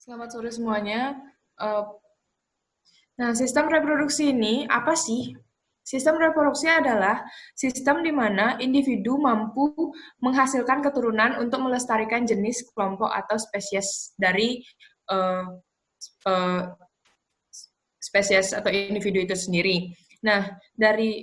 Selamat sore semuanya. Eh, Nah, sistem reproduksi ini apa sih? Sistem reproduksi adalah sistem di mana individu mampu menghasilkan keturunan untuk melestarikan jenis, kelompok, atau spesies dari eh, eh, spesies atau individu itu sendiri. Nah, dari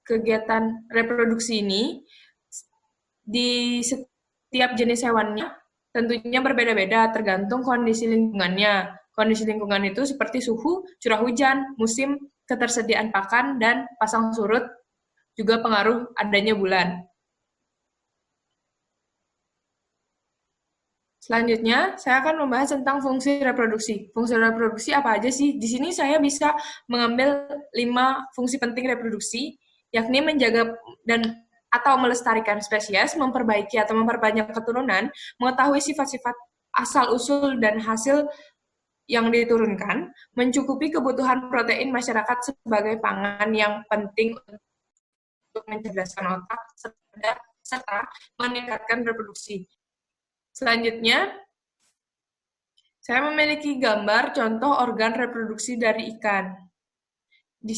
kegiatan reproduksi ini di setiap jenis hewannya tentunya berbeda-beda tergantung kondisi lingkungannya. Kondisi lingkungan itu seperti suhu, curah hujan, musim, ketersediaan pakan, dan pasang surut juga pengaruh adanya bulan. Selanjutnya, saya akan membahas tentang fungsi reproduksi. Fungsi reproduksi apa aja sih? Di sini saya bisa mengambil 5 fungsi penting reproduksi, yakni menjaga dan atau melestarikan spesies, memperbaiki atau memperbanyak keturunan, mengetahui sifat-sifat asal-usul dan hasil yang diturunkan, mencukupi kebutuhan protein masyarakat sebagai pangan yang penting untuk mencerdaskan otak, serta meningkatkan reproduksi. Selanjutnya, saya memiliki gambar contoh organ reproduksi dari ikan. Di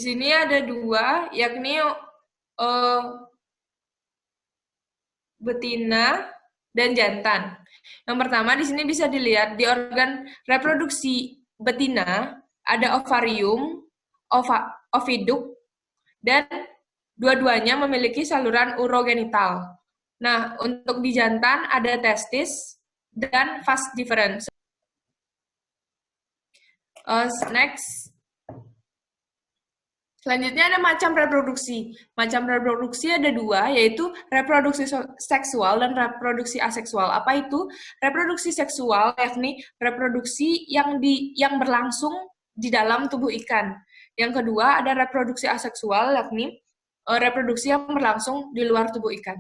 sini, ada dua, yakni betina dan jantan. Yang pertama di sini bisa dilihat di organ reproduksi betina ada ovarium, oviduk, dan dua-duanya memiliki saluran urogenital. Nah, untuk di jantan ada testis dan vas deferens. Next, selanjutnya ada macam reproduksi. Macam reproduksi ada dua, yaitu reproduksi seksual dan reproduksi aseksual. Apa itu? Reproduksi seksual yakni reproduksi yang berlangsung di dalam tubuh ikan. Yang kedua ada reproduksi aseksual yakni reproduksi yang berlangsung di luar tubuh ikan.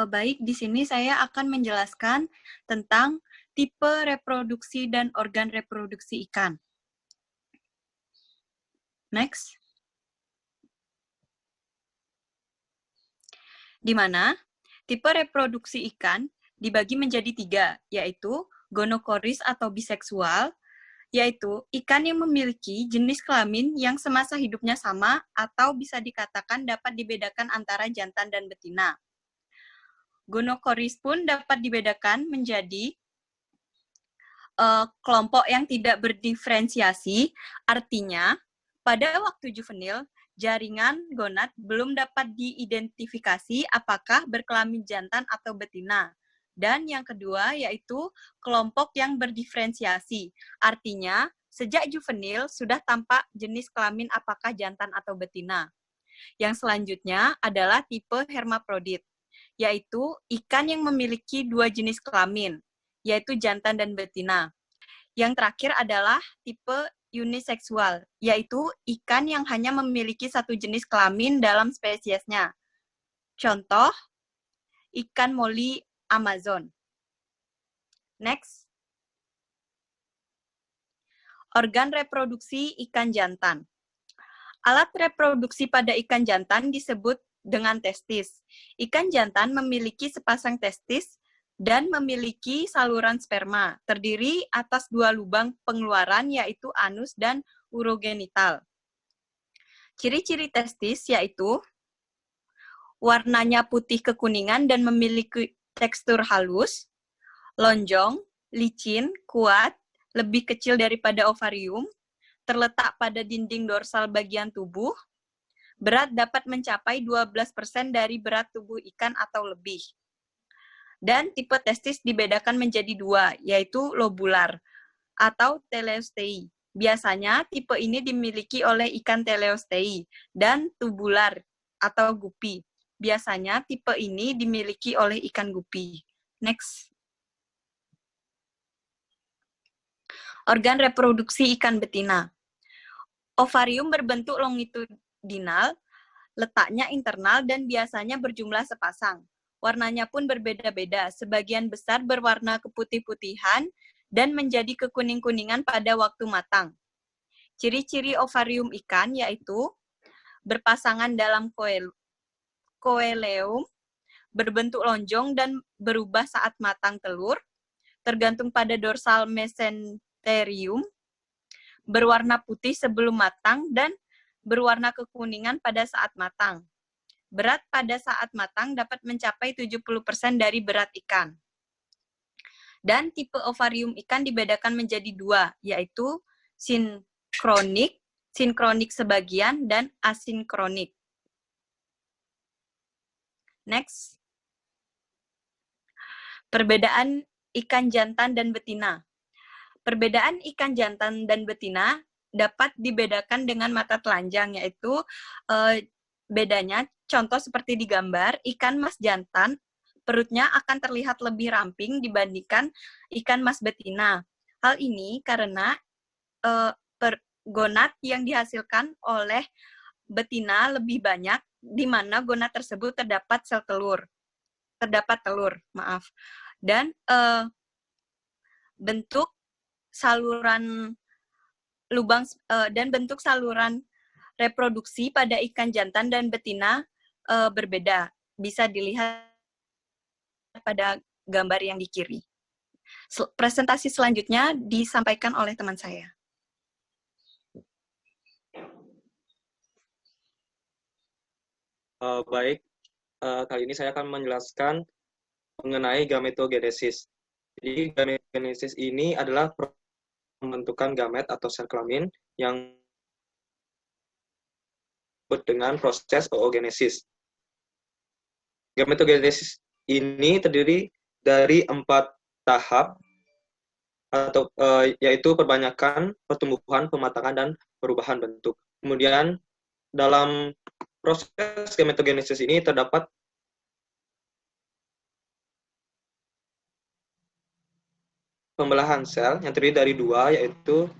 Baik, di sini saya akan menjelaskan tentang tipe reproduksi dan organ reproduksi ikan. Next. Di mana tipe reproduksi ikan dibagi menjadi 3, yaitu gonokoris atau biseksual, yaitu ikan yang memiliki jenis kelamin yang semasa hidupnya sama atau bisa dikatakan dapat dibedakan antara jantan dan betina. Gonokoris pun dapat dibedakan menjadi kelompok yang tidak berdiferensiasi, artinya pada waktu juvenil, jaringan gonad belum dapat diidentifikasi apakah berkelamin jantan atau betina. Dan yang kedua yaitu kelompok yang berdiferensiasi, artinya sejak juvenil sudah tampak jenis kelamin apakah jantan atau betina. Yang selanjutnya adalah tipe hermaprodit, yaitu ikan yang memiliki 2 jenis kelamin, yaitu jantan dan betina. Yang terakhir adalah tipe uniseksual, yaitu ikan yang hanya memiliki 1 jenis kelamin dalam spesiesnya. Contoh, ikan moli Amazon. Next. Organ reproduksi ikan jantan. Alat reproduksi pada ikan jantan disebut dengan testis. Ikan jantan memiliki sepasang testis dan memiliki saluran sperma, terdiri atas 2 lubang pengeluaran, yaitu anus dan urogenital. Ciri-ciri testis yaitu warnanya putih kekuningan dan memiliki tekstur halus, lonjong, licin, kuat, lebih kecil daripada ovarium, terletak pada dinding dorsal bagian tubuh, berat dapat mencapai 12% dari berat tubuh ikan atau lebih. Dan tipe testis dibedakan menjadi 2, yaitu lobular atau teleostei. Biasanya tipe ini dimiliki oleh ikan teleostei dan tubular atau gupi. Biasanya tipe ini dimiliki oleh ikan gupi. Next. Organ reproduksi ikan betina. Ovarium berbentuk longitudinal, letaknya internal dan biasanya berjumlah sepasang. Warnanya pun berbeda-beda, sebagian besar berwarna keputih-putihan dan menjadi kekuning-kuningan pada waktu matang. Ciri-ciri ovarium ikan yaitu berpasangan dalam koeleum, berbentuk lonjong dan berubah saat matang telur, tergantung pada dorsal mesenterium, berwarna putih sebelum matang dan berwarna kekuningan pada saat matang. Berat pada saat matang dapat mencapai 70% dari berat ikan. Dan tipe ovarium ikan dibedakan menjadi dua, yaitu sinkronik sebagian, dan asinkronik. Next. Perbedaan ikan jantan dan betina. Perbedaan ikan jantan dan betina dapat dibedakan dengan mata telanjang, yaitu bedanya, contoh seperti di gambar, ikan mas jantan perutnya akan terlihat lebih ramping dibandingkan ikan mas betina. Hal ini karena gonad yang dihasilkan oleh betina lebih banyak, di mana gonad tersebut terdapat telur, maaf. Dan bentuk saluran reproduksi pada ikan jantan dan betina berbeda. Bisa dilihat pada gambar yang di kiri. Presentasi selanjutnya disampaikan oleh teman saya. Baik, kali ini saya akan menjelaskan mengenai gametogenesis. Jadi gametogenesis ini adalah pembentukan gamet atau sel kelamin yang disebut dengan proses oogenesis. Gametogenesis ini terdiri dari 4 tahap, yaitu perbanyakan, pertumbuhan, pematangan, dan perubahan bentuk. Kemudian dalam proses gametogenesis ini terdapat pembelahan sel yang terdiri dari 2, yaitu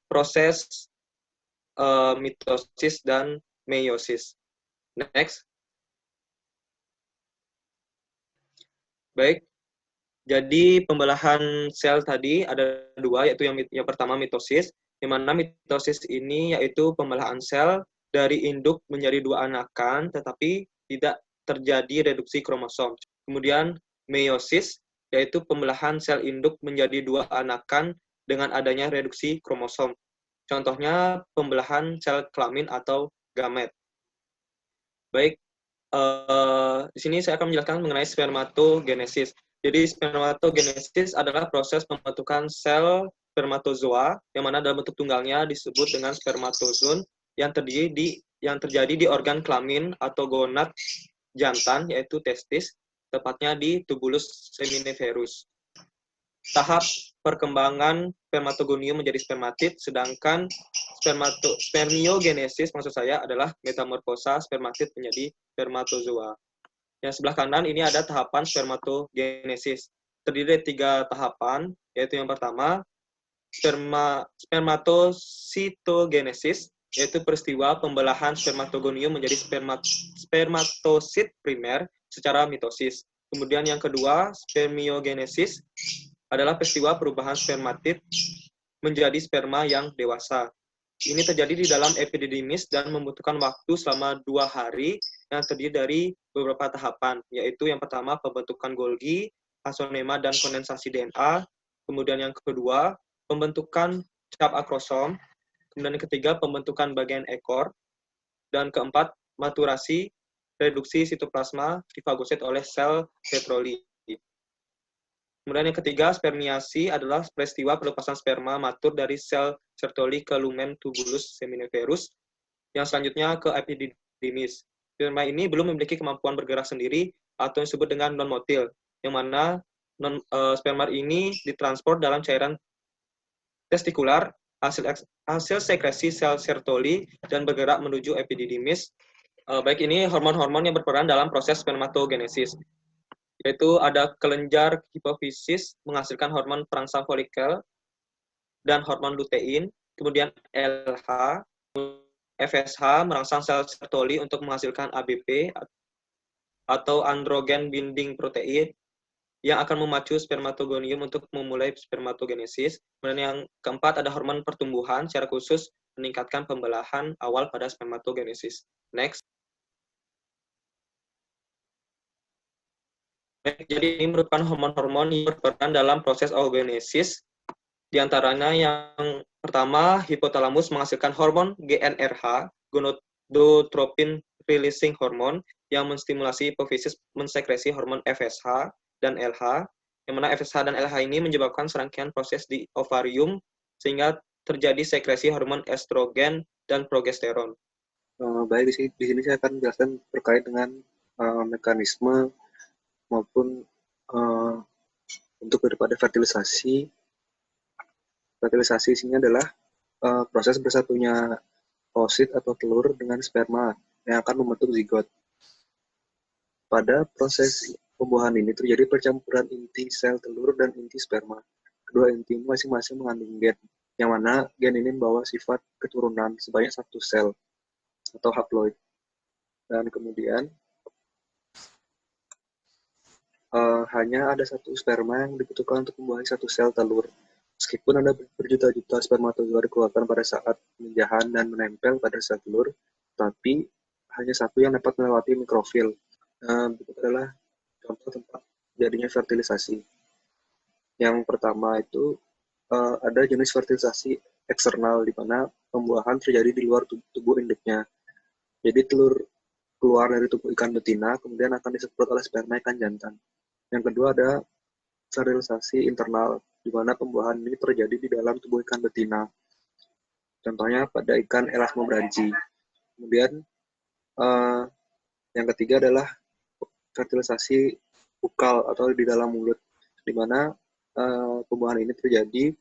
proses mitosis dan meiosis. Next. Baik, jadi pembelahan sel tadi ada 2, yaitu yang pertama mitosis, di mana mitosis ini yaitu pembelahan sel dari induk menjadi 2 anakan, tetapi tidak terjadi reduksi kromosom. Kemudian meiosis, yaitu pembelahan sel induk menjadi 2 anakan dengan adanya reduksi kromosom. Contohnya pembelahan sel kelamin atau gamet. Baik, di sini saya akan menjelaskan mengenai spermatogenesis. Jadi spermatogenesis adalah proses pembentukan sel spermatozoa yang mana dalam bentuk tunggalnya disebut dengan spermatozoon yang terjadi di organ kelamin atau gonad jantan, yaitu testis, tepatnya di tubulus seminiferus. Tahap perkembangan spermatogonium menjadi spermatid, sedangkan spermiogenesis maksud saya adalah metamorfosa spermatid menjadi spermatozoa. Yang sebelah kanan ini ada tahapan spermatogenesis. Terdiri dari 3 tahapan, yaitu yang pertama spermatositogenesis, yaitu peristiwa pembelahan spermatogonium menjadi spermatosit primer secara mitosis. Kemudian yang kedua, spermiogenesis, adalah peristiwa perubahan spermatid menjadi sperma yang dewasa. Ini terjadi di dalam epididymis dan membutuhkan waktu selama 2 hari yang terdiri dari beberapa tahapan, yaitu yang pertama pembentukan Golgi, asonema, dan kondensasi DNA. Kemudian yang kedua, pembentukan cap akrosom. Kemudian yang ketiga, pembentukan bagian ekor. Dan keempat, maturasi, reduksi sitoplasma difagosit oleh sel Petroli. Kemudian yang ketiga, spermiasi adalah peristiwa pelepasan sperma matur dari sel Sertoli ke lumen tubulus seminiferus, yang selanjutnya ke epididymis. Sperma ini belum memiliki kemampuan bergerak sendiri atau yang disebut dengan non-motil, yang mana sperma ini ditransport dalam cairan testikular, hasil sekresi sel Sertoli, dan bergerak menuju epididymis. Baik ini hormon-hormon yang berperan dalam proses spermatogenesis, yaitu ada kelenjar hipofisis menghasilkan hormon perangsang folikel dan hormon lutein, kemudian LH, FSH merangsang sel Sertoli untuk menghasilkan ABP atau androgen binding protein yang akan memacu spermatogonium untuk memulai spermatogenesis. Kemudian yang keempat ada hormon pertumbuhan, secara khusus meningkatkan pembelahan awal pada spermatogenesis. Next. Jadi ini merupakan hormon-hormon yang berperan dalam proses oogenesis. Di antaranya yang pertama, hipotalamus menghasilkan hormon GnRH, gonadotropin releasing hormone, yang menstimulasi hipofisis mensekresi hormon FSH dan LH, yang mana FSH dan LH ini menyebabkan serangkaian proses di ovarium, sehingga terjadi sekresi hormon estrogen dan progesteron. Baik, di sini saya akan menjelaskan terkait dengan mekanisme maupun untuk daripada fertilisasi. Fertilisasi sini adalah proses bersatunya oosit atau telur dengan sperma yang akan membentuk zigot. Pada proses pembuahan ini terjadi percampuran inti sel telur dan inti sperma. Kedua inti masing-masing mengandung gen, yang mana gen ini membawa sifat keturunan sebanyak satu sel atau haploid. Dan kemudian hanya ada satu sperma yang dibutuhkan untuk membuahi satu sel telur. Meskipun ada berjuta-juta spermatozoa dikeluarkan pada saat pemijahan dan menempel pada sel telur, tapi hanya satu yang dapat melewati mikrofil. Berikut adalah contoh tempat jadinya fertilisasi. Yang pertama itu ada jenis fertilisasi eksternal, di mana pembuahan terjadi di luar tubuh induknya. Jadi telur keluar dari tubuh ikan betina, kemudian akan disemprot oleh sperma ikan jantan. Yang kedua ada sterilisasi internal, di mana pembuahan ini terjadi di dalam tubuh ikan betina. Contohnya pada ikan elasmobranchi. Kemudian yang ketiga adalah fertilisasi bukal atau di dalam mulut, di mana pembuahan ini terjadi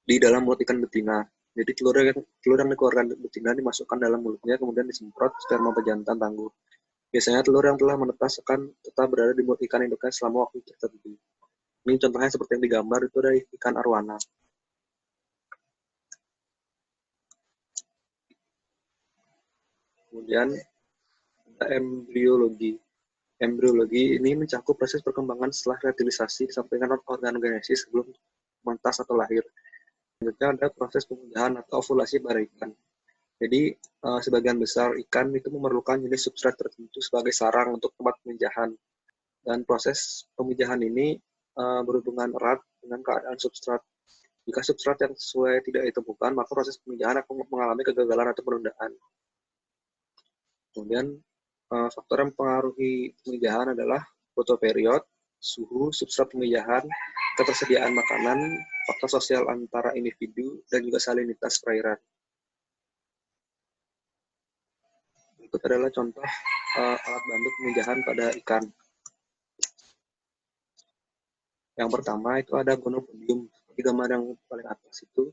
di dalam mulut ikan betina. Jadi telur yang dikeluarkan betina dimasukkan dalam mulutnya, kemudian disemprot sperma pejantan tangguh. Biasanya telur yang telah menetas akan tetap berada di mulut ikan induknya selama waktu tertentu. Ini contohnya seperti yang digambar, itu dari ikan arwana. Kemudian ada embriologi. Embriologi ini mencakup proses perkembangan setelah fertilisasi disampaikan organogenesis sebelum mentas atau lahir. Selanjutnya ada proses pemijahan atau ovulasi pada ikan. Jadi sebagian besar ikan itu memerlukan jenis substrat tertentu sebagai sarang untuk tempat pemijahan. Dan proses pemijahan ini berhubungan erat dengan keadaan substrat. Jika substrat yang sesuai tidak ditemukan, maka proses pemijahan akan mengalami kegagalan atau penundaan. Kemudian faktor yang mempengaruhi pemijahan adalah fotoperiod, suhu, substrat pemijahan, ketersediaan makanan, faktor sosial antara individu, dan juga salinitas perairan. Berikut adalah contoh alat bantu pemijahan pada ikan. Yang pertama itu ada gonopodium, di gambar yang paling atas itu.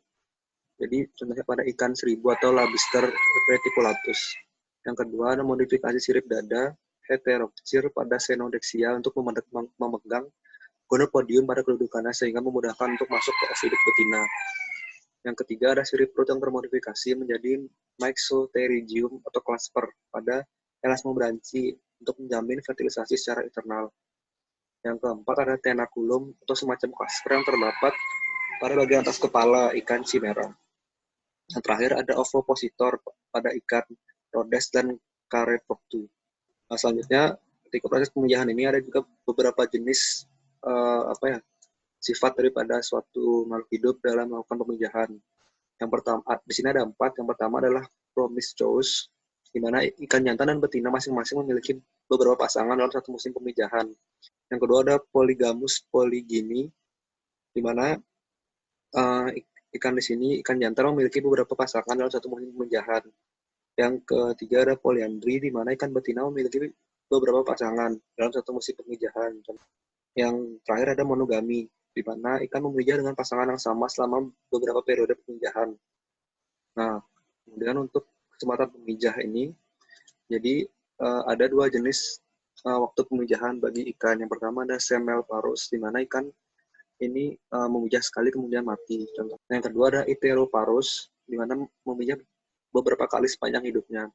Jadi contohnya pada ikan seribu atau Labister reticulatus. Yang kedua ada modifikasi sirip dada heterocir pada Cyanodexia untuk memegang gonopodium pada kedudukannya sehingga memudahkan untuk masuk ke ovidik betina. Yang ketiga ada sirip perut yang termodifikasi menjadi Myxoterigium atau clasper pada Elasmobranchi untuk menjamin fertilisasi secara internal. Yang keempat ada tenaculum atau semacam clasper yang terdapat pada bagian atas kepala ikan chimera. Yang terakhir ada ovopositor pada ikan Rhodes dan Careproctu. Selanjutnya, ketika proses pemijahan ini ada juga beberapa jenis sifat daripada suatu makhluk hidup dalam melakukan pemijahan. Yang pertama, di sini ada 4. Yang pertama adalah promiscuous, di mana ikan jantan dan betina masing-masing memiliki beberapa pasangan dalam satu musim pemijahan. Yang kedua ada polygamous polygyny, di mana ikan di sini, ikan jantan memiliki beberapa pasangan dalam satu musim pemijahan. Yang ketiga ada polyandry, di mana ikan betina memiliki beberapa pasangan dalam satu musim pemijahan. Yang terakhir ada monogami, di mana ikan memijah dengan pasangan yang sama selama beberapa periode pemijahan. Nah, kemudian untuk kesempatan pemijah ini, jadi ada 2 jenis waktu pemijahan bagi ikan. Yang pertama ada semelparous, di mana ikan ini memijah sekali kemudian mati. Contoh. Yang kedua ada iteroparous, di mana memijah beberapa kali sepanjang hidupnya.